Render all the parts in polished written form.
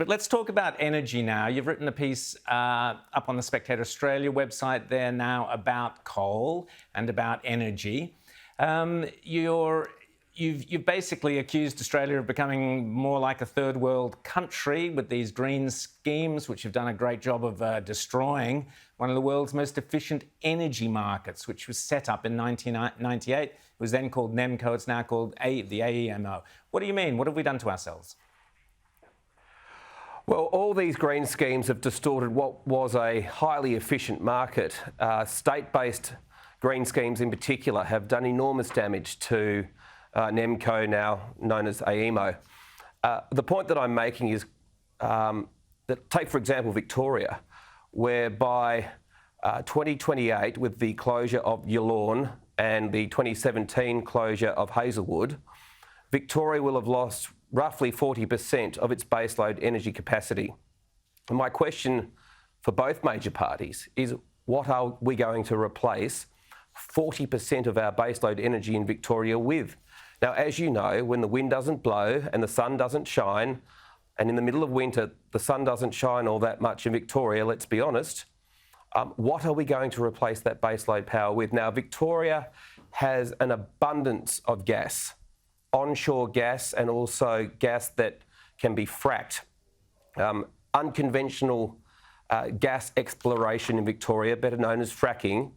But let's talk about energy now. You've written a piece up on the Spectator Australia website there now about coal and about energy. You've basically accused Australia of becoming more like a third world country with these green schemes, which have done a great job of destroying one of the world's most efficient energy markets, which was set up in 1998. It was then called NEMCO. It's now called the AEMO. What do you mean? What have we done to ourselves? Well, all these green schemes have distorted what was a highly efficient market. State-based green schemes in particular have done enormous damage to NEMCO, now known as AEMO. The point that I'm making is that take, for example, Victoria, where by 2028, with the closure of Yallourn and the 2017 closure of Hazelwood, Victoria will have lost roughly 40% of its baseload energy capacity. And my question for both major parties is, what are we going to replace 40% of our baseload energy in Victoria with? Now, as you know, when the wind doesn't blow and the sun doesn't shine, and in the middle of winter, the sun doesn't shine all that much in Victoria, let's be honest, what are we going to replace that baseload power with? Now, Victoria has an abundance of gas, onshore gas, and also gas that can be fracked. Unconventional gas exploration in Victoria, better known as fracking,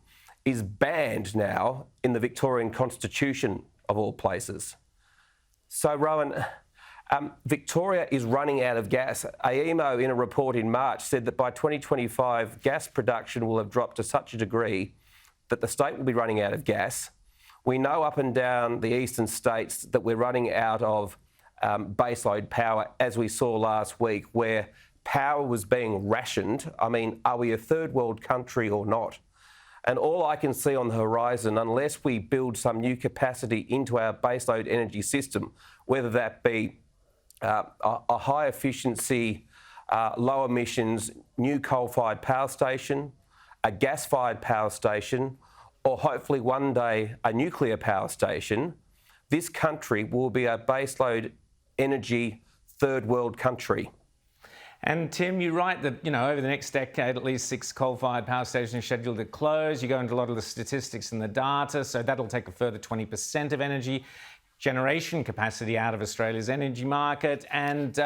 is banned now in the Victorian Constitution, of all places. So, Rowan, Victoria is running out of gas. AEMO, in a report in March, said that by 2025, gas production will have dropped to such a degree that the state will be running out of gas. We know up and down the eastern states that we're running out of baseload power, as we saw last week, where power was being rationed. I mean, are we a third world country or not? And all I can see on the horizon, unless we build some new capacity into our baseload energy system, whether that be a high efficiency, low emissions, new coal-fired power station, a gas-fired power station, or hopefully one day a nuclear power station, this country will be a baseload energy third world country. And Tim, you write that, over the next decade, at least 6 coal-fired power stations are scheduled to close. You go into a lot of the statistics and the data, so that'll take a further 20% of energy generation capacity out of Australia's energy market. And,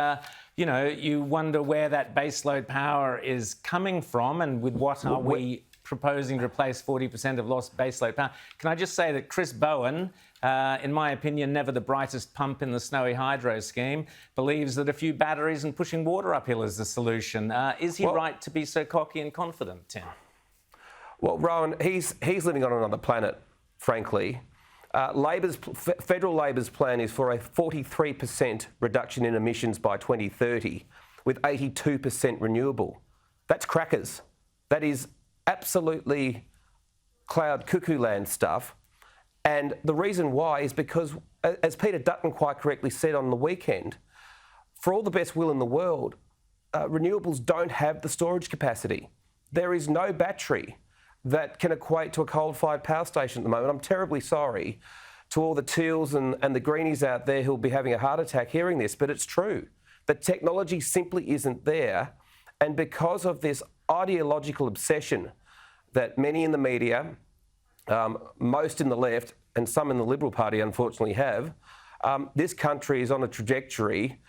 you wonder where that baseload power is coming from and with what are we proposing to replace 40% of lost baseload power. Can I just say that Chris Bowen, in my opinion, never the brightest pump in the Snowy Hydro scheme, believes that a few batteries and pushing water uphill is the solution. Is he right to be so cocky and confident, Tim? Well, Rowan, he's living on another planet, frankly. Federal Labor's plan is for a 43% reduction in emissions by 2030, with 82% renewable. That's crackers. That is absolutely cloud cuckoo land stuff. And the reason why is because, as Peter Dutton quite correctly said on the weekend, for all the best will in the world, renewables don't have the storage capacity. There is no battery that can equate to a coal-fired power station at the moment. I'm terribly sorry to all the teals and the greenies out there who'll be having a heart attack hearing this, but it's true. The technology simply isn't there. And because of this ideological obsession that many in the media, most in the left and some in the Liberal Party unfortunately have, this country is on a trajectory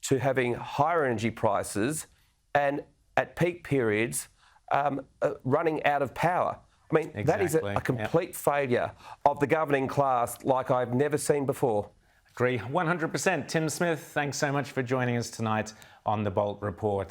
to having higher energy prices and at peak periods running out of power. I mean, exactly. That is a complete failure of the governing class like I've never seen before. Agree 100%. Tim Smith, thanks so much for joining us tonight on The Bolt Report.